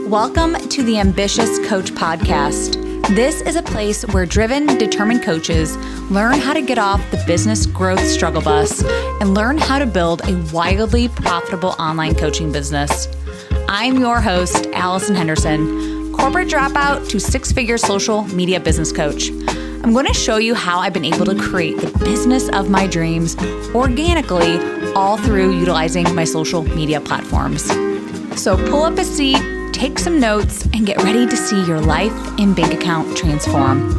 Welcome to the Ambitious Coach Podcast. This is a place where driven, determined coaches learn how to get off the business growth struggle bus and learn how to build a wildly profitable online coaching business. I'm your host, Allison Henderson, corporate dropout to six-figure social media business coach. I'm going to show you how I've been able to create the business of my dreams organically, all through utilizing my social media platforms. So pull up a seat, take some notes, and get ready to see your life and bank account transform.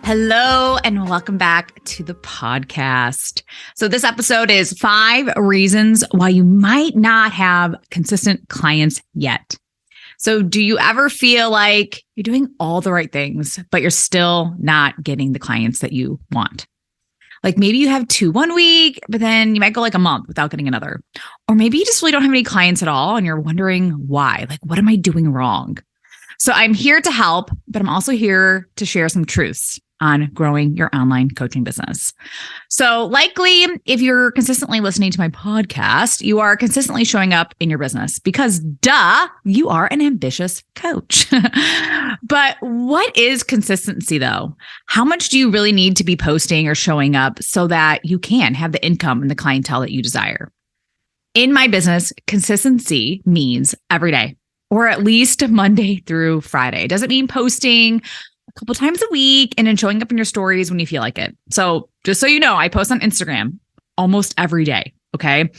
Hello, and welcome back to the podcast. So this episode is 5 reasons why you might not have consistent clients yet. So do you ever feel like you're doing all the right things, but you're still not getting the clients that you want? Like maybe you have 2 one week, but then you might go like a month without getting another. Or maybe you just really don't have any clients at all and you're wondering why. Like, what am I doing wrong? So I'm here to help, but I'm also here to share some truths on growing your online coaching business. So likely, if you're consistently listening to my podcast, you are consistently showing up in your business because duh, you are an ambitious coach. But what is consistency though? How much do you really need to be posting or showing up so that you can have the income and the clientele that you desire? In my business, consistency means every day, or at least Monday through Friday. It doesn't mean posting a couple times a week and then showing up in your stories when you feel like it. So just so you know, I post on Instagram almost every day. Okay.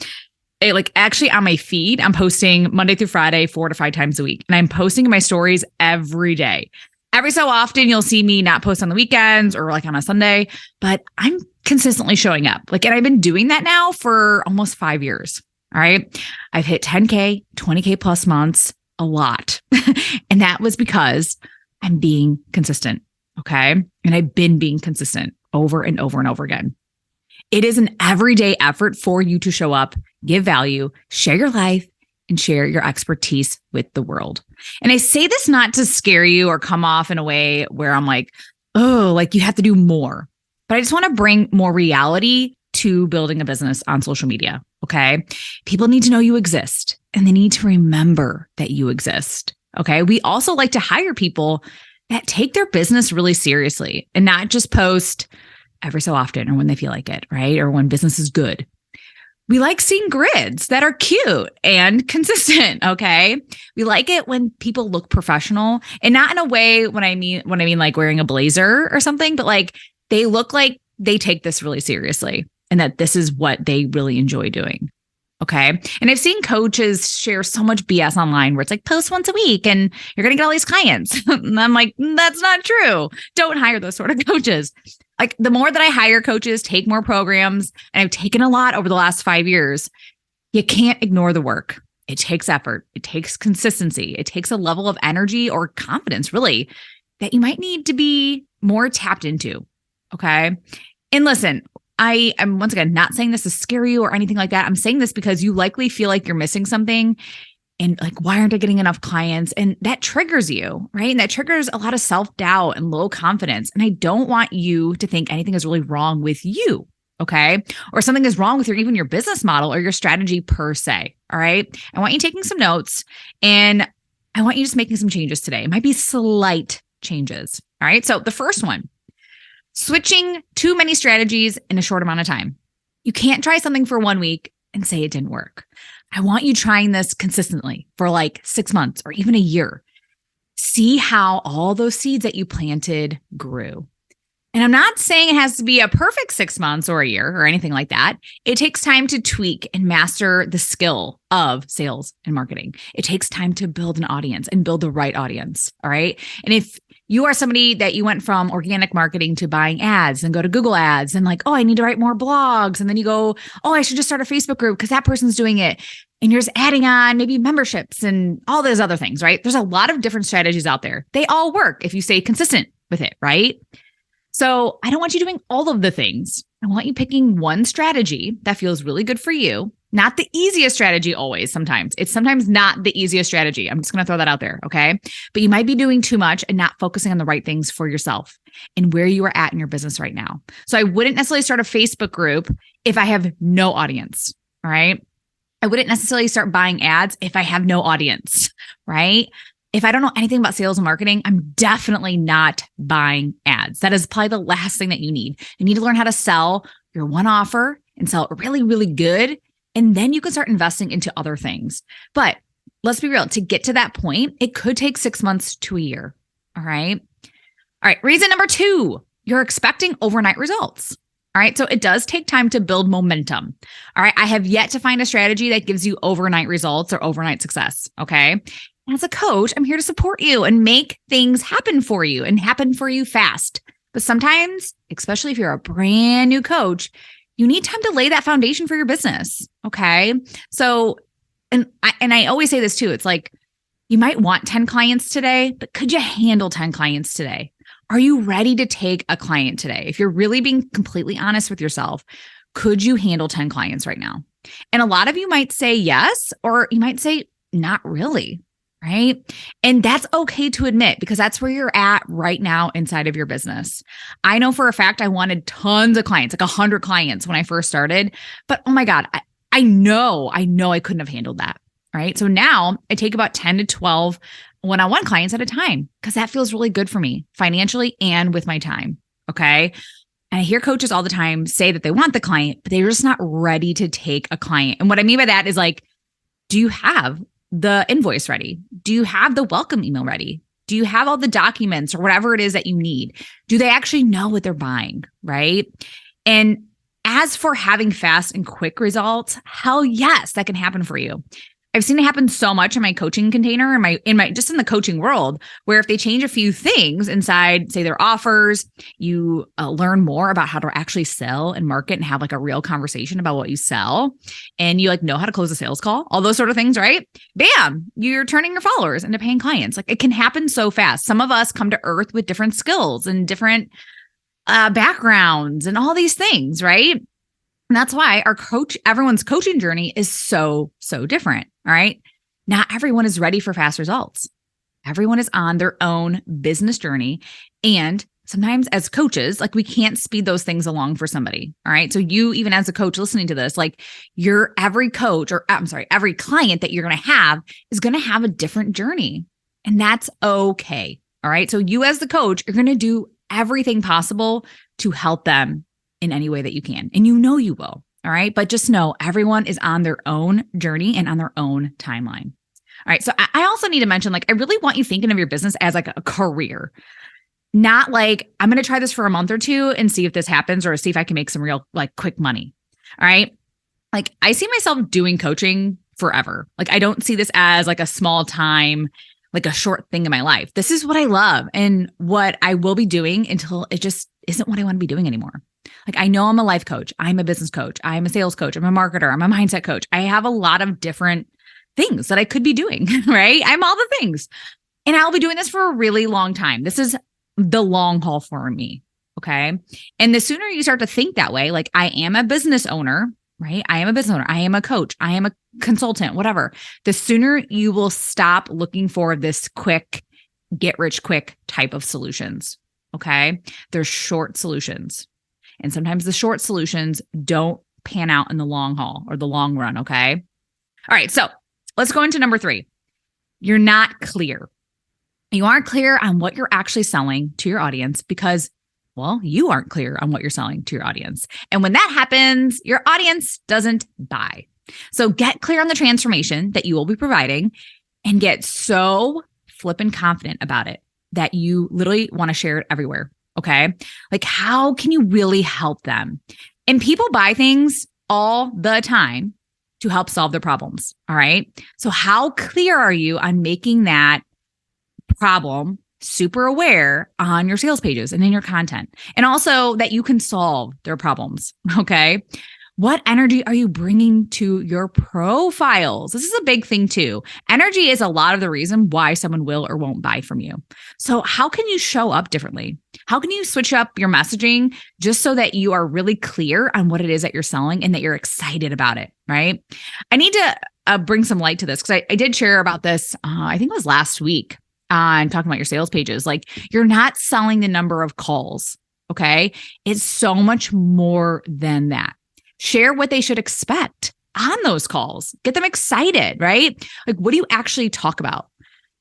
Actually on my feed, I'm posting Monday through Friday, 4 to 5 times a week. And I'm posting in my stories every day. Every so often you'll see me not post on the weekends or like on a Sunday, but I'm consistently showing up. And I've been doing that now for almost 5 years. All right. I've hit 10K, 20K plus months, a lot. And that was because I'm being consistent. Okay. And I've been being consistent over and over and over again. It is an everyday effort for you to show up, give value, share your life, and share your expertise with the world. And I say this not to scare you or come off in a way where I'm like, oh, like you have to do more. But I just want to bring more reality to building a business on social media. Okay. People need to know you exist and they need to remember that you exist. Okay. We also like to hire people that take their business really seriously and not just post every so often or when they feel like it, right? Or when business is good. We like seeing grids that are cute and consistent. Okay. We like it when people look professional and not in a way when I mean like wearing a blazer or something, but like they look like they take this really seriously and that this is what they really enjoy doing. Okay. And I've seen coaches share so much BS online where it's like post once a week and you're going to get all these clients. And I'm like, that's not true. Don't hire those sort of coaches. Like the more that I hire coaches, take more programs, and I've taken a lot over the last 5 years, you can't ignore the work. It takes effort. It takes consistency. It takes a level of energy or confidence really that you might need to be more tapped into. Okay. And listen, I am once again not saying this to scare you or anything like that. I'm saying this because you likely feel like you're missing something and like, why aren't I getting enough clients? And that triggers you, right? And that triggers a lot of self-doubt and low confidence. And I don't want you to think anything is really wrong with you, okay? Or something is wrong with even your business model or your strategy per se, all right? I want you taking some notes and I want you just making some changes today. It might be slight changes, all right? So the first one, switching too many strategies in a short amount of time. You can't try something for 1 week and say it didn't work. I want you trying this consistently for like 6 months or even a year. See how all those seeds that you planted grew. And I'm not saying it has to be a perfect 6 months or a year or anything like that. It takes time to tweak and master the skill of sales and marketing. It takes time to build an audience and build the right audience. All right. And if you are somebody that you went from organic marketing to buying ads and go to Google ads and like, oh, I need to write more blogs. And then you go, oh, I should just start a Facebook group because that person's doing it. And you're just adding on maybe memberships and all those other things, right? There's a lot of different strategies out there. They all work if you stay consistent with it, right? So I don't want you doing all of the things. I want you picking one strategy that feels really good for you. Not the easiest strategy always, sometimes. It's sometimes not the easiest strategy. I'm just going to throw that out there, okay? But you might be doing too much and not focusing on the right things for yourself and where you are at in your business right now. So I wouldn't necessarily start a Facebook group if I have no audience, all right? I wouldn't necessarily start buying ads if I have no audience, right? If I don't know anything about sales and marketing, I'm definitely not buying ads. That is probably the last thing that you need. You need to learn how to sell your one offer and sell it really, really good. And then you can start investing into other things. But let's be real, to get to that point, it could take 6 months to a year. All right. All right. Reason number 2, you're expecting overnight results. All right. So it does take time to build momentum. All right. I have yet to find a strategy that gives you overnight results or overnight success. Okay. As a coach, I'm here to support you and make things happen for you and happen for you fast. But sometimes, especially if you're a brand new coach, you need time to lay that foundation for your business. Okay. So, and I always say this too. It's like, you might want 10 clients today, but could you handle 10 clients today? Are you ready to take a client today? If you're really being completely honest with yourself, could you handle 10 clients right now? And a lot of you might say yes, or you might say not really, right? And that's okay to admit because that's where you're at right now inside of your business. I know for a fact I wanted tons of clients, like 100 clients when I first started, but oh my God, I know I couldn't have handled that, right? So now I take about 10 to 12 one-on-one clients at a time because that feels really good for me financially and with my time. Okay. And I hear coaches all the time say that they want the client, but they're just not ready to take a client. And what I mean by that is like, do you have the invoice ready? Do you have the welcome email ready? Do you have all the documents or whatever it is that you need? Do they actually know what they're buying? Right. And as for having fast and quick results, hell yes, that can happen for you. I've seen it happen so much in my coaching container, in my just in the coaching world, where if they change a few things inside, say their offers, you learn more about how to actually sell and market and have like a real conversation about what you sell, and you like know how to close a sales call, all those sort of things, right? Bam, you're turning your followers into paying clients. Like it can happen so fast. Some of us come to earth with different skills and different backgrounds and all these things, right? And that's why everyone's coaching journey is so different. All right. Not everyone is ready for fast results. Everyone is on their own business journey. And sometimes as coaches, like we can't speed those things along for somebody. All right. So you, even as a coach listening to this, like every client that you're going to have is going to have a different journey. And that's okay. All right. So you as the coach, you're going to do everything possible to help them in any way that you can. And you know you will. All right. But just know everyone is on their own journey and on their own timeline. All right. So I also need to mention, like, I really want you thinking of your business as like a career, not like I'm going to try this for a month or two and see if this happens or see if I can make some real like quick money. All right. Like I see myself doing coaching forever. Like I don't see this as like a small time, like a short thing in my life. This is what I love and what I will be doing until it just isn't what I want to be doing anymore. Like I know I'm a life coach. I'm a business coach. I'm a sales coach. I'm a marketer. I'm a mindset coach. I have a lot of different things that I could be doing, right? I'm all the things. And I'll be doing this for a really long time. This is the long haul for me. Okay. And the sooner you start to think that way, like I am a business owner, right? I am a business owner. I am a coach. I am a consultant, whatever. The sooner you will stop looking for this quick, get rich quick type of solutions. Okay. There's short solutions. And sometimes the short solutions don't pan out in the long haul or the long run. Okay. All right. So let's go into number 3. You're not clear. You aren't clear on what you're actually selling to your audience because, well, you aren't clear on what you're selling to your audience. And when that happens, your audience doesn't buy. So get clear on the transformation that you will be providing and get so flippin' confident about it that you literally want to share it everywhere. Okay. Like how can you really help them? And people buy things all the time to help solve their problems. All right. So how clear are you on making that problem super aware on your sales pages and in your content? And also that you can solve their problems. Okay. What energy are you bringing to your profiles? This is a big thing too. Energy is a lot of the reason why someone will or won't buy from you. So how can you show up differently? How can you switch up your messaging just so that you are really clear on what it is that you're selling and that you're excited about it, right? I need to bring some light to this because I did share about this, I think it was last week on talking about your sales pages. Like you're not selling the number of calls, okay? It's so much more than that. Share what they should expect on those calls. Get them excited, right? Like, what do you actually talk about?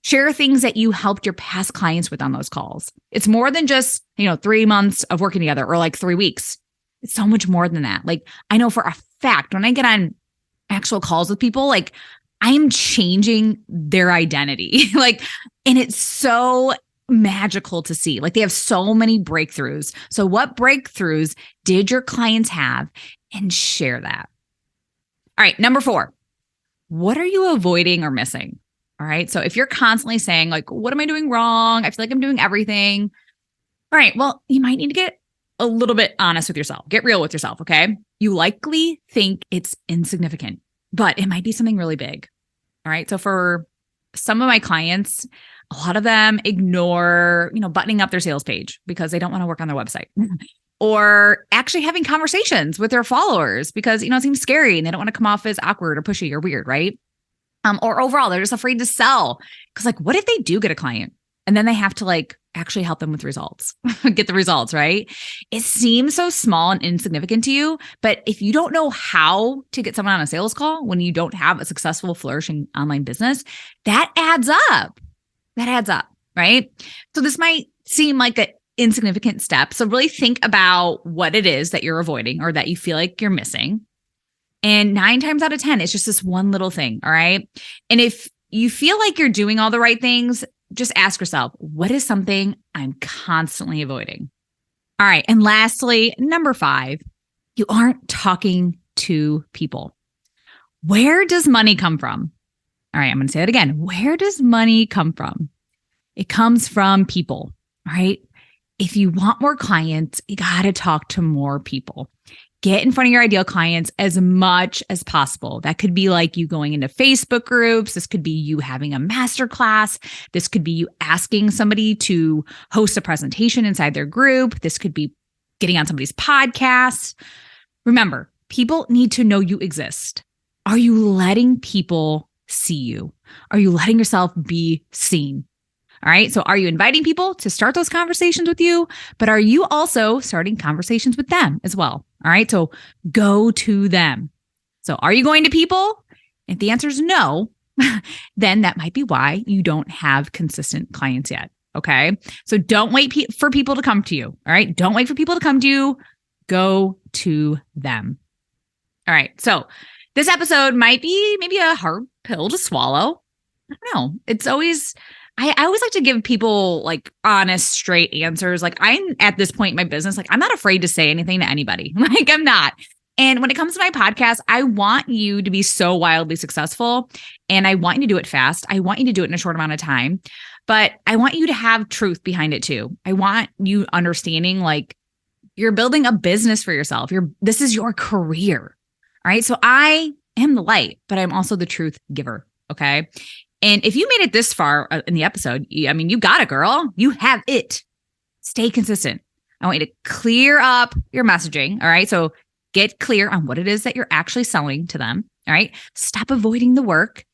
Share things that you helped your past clients with on those calls. It's more than just, 3 months of working together or like 3 weeks. It's so much more than that. Like, I know for a fact when I get on actual calls with people, like I'm changing their identity. And it's so magical to see. Like they have so many breakthroughs. So what breakthroughs did your clients have? And share that. All right. Number 4, what are you avoiding or missing? All right. So if you're constantly saying like, what am I doing wrong? I feel like I'm doing everything. All right. Well, you might need to get a little bit honest with yourself. Get real with yourself. Okay. You likely think it's insignificant, but it might be something really big. All right. So for some of my clients, a lot of them ignore, buttoning up their sales page because they don't want to work on their website or actually having conversations with their followers because, it seems scary and they don't want to come off as awkward or pushy or weird. Right. Or overall, they're just afraid to sell because what if they do get a client and then they have to actually help them with results, get the results, right? It seems so small and insignificant to you, but if you don't know how to get someone on a sales call when you don't have a successful, flourishing online business, that adds up. That adds up, right? So this might seem like an insignificant step. So really think about what it is that you're avoiding or that you feel like you're missing. And 9 times out of 10, it's just this one little thing. All right. And if you feel like you're doing all the right things, just ask yourself, what is something I'm constantly avoiding? All right. And lastly, number 5, you aren't talking to people. Where does money come from? All right. I'm going to say that again. Where does money come from? It comes from people. All right. If you want more clients, you got to talk to more people. Get in front of your ideal clients as much as possible. That could be like you going into Facebook groups. This could be you having a masterclass. This could be you asking somebody to host a presentation inside their group. This could be getting on somebody's podcast. Remember, people need to know you exist. Are you letting people see you? Are you letting yourself be seen? All right. So are you inviting people to start those conversations with you? But are you also starting conversations with them as well? All right. So go to them. So are you going to people? If the answer is no, then that might be why you don't have consistent clients yet. Okay. So don't wait for people to come to you. All right. Don't wait for people to come to you. Go to them. All right. So this episode might be maybe a hard pill to swallow. I don't know. It's always... I always like to give people honest, straight answers. I'm at this point in my business, I'm not afraid to say anything to anybody. I'm not. And when it comes to my podcast, I want you to be so wildly successful and I want you to do it fast. I want you to do it in a short amount of time, but I want you to have truth behind it too. I want you understanding you're building a business for yourself. This is your career. All right. So I am the light, but I'm also the truth giver. Okay. And if you made it this far in the episode, you got it, girl. You have it. Stay consistent. I want you to clear up your messaging. All right. So get clear on what it is that you're actually selling to them. All right. Stop avoiding the work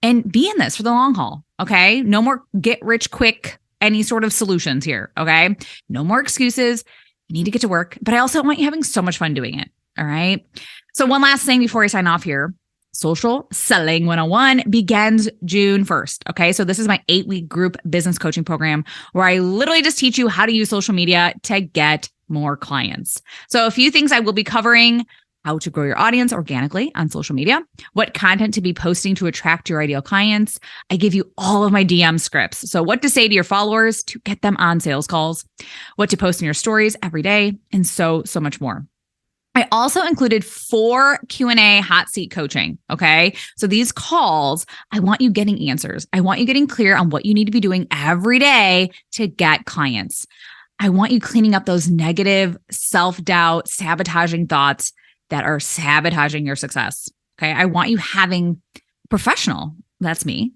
and be in this for the long haul. Okay. No more get rich quick, any sort of solutions here. Okay. No more excuses. You need to get to work. But I also want you having so much fun doing it. All right. So one last thing before I sign off here. Social Selling 101 begins June 1st. Okay. So this is my 8-week group business coaching program where I literally just teach you how to use social media to get more clients. So a few things I will be covering: how to grow your audience organically on social media, what content to be posting to attract your ideal clients. I give you all of my DM scripts. So what to say to your followers to get them on sales calls, what to post in your stories every day, and so much more. I also included 4 Q&A hot seat coaching. Okay. So these calls, I want you getting answers. I want you getting clear on what you need to be doing every day to get clients. I want you cleaning up those negative self-doubt, sabotaging thoughts that are sabotaging your success. Okay. I want you having a professional. That's me.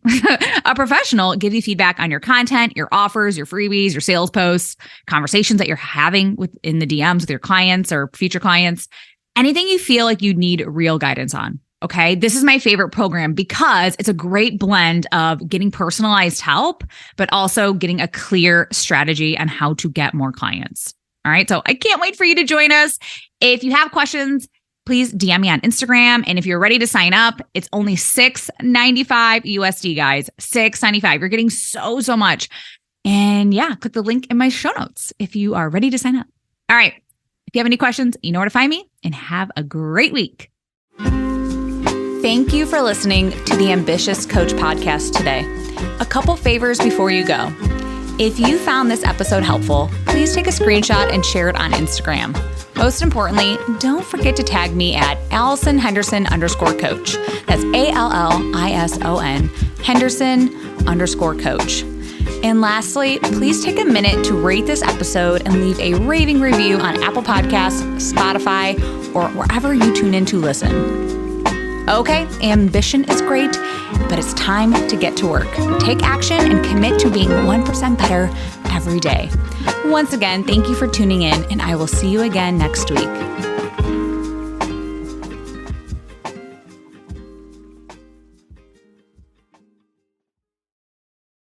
A professional give you feedback on your content, your offers, your freebies, your sales posts, conversations that you're having in the DMs with your clients or future clients, anything you feel like you need real guidance on. Okay. This is my favorite program because it's a great blend of getting personalized help, but also getting a clear strategy on how to get more clients. All right. So I can't wait for you to join us. If you have questions, please DM me on Instagram. And if you're ready to sign up, it's only $6.95 USD, guys. $6.95. You're getting so much. And yeah, click the link in my show notes if you are ready to sign up. All right. If you have any questions, you know where to find me, and have a great week. Thank you for listening to the Ambitious Coach podcast today. A couple favors before you go. If you found this episode helpful, please take a screenshot and share it on Instagram. Most importantly, don't forget to tag me at AllisonHenderson_coach. That's ALLISON Henderson_coach. And lastly, please take a minute to rate this episode and leave a raving review on Apple Podcasts, Spotify, or wherever you tune in to listen. Okay, ambition is great, but it's time to get to work. Take action and commit to being 1% better every day. Once again, thank you for tuning in, and I will see you again next week.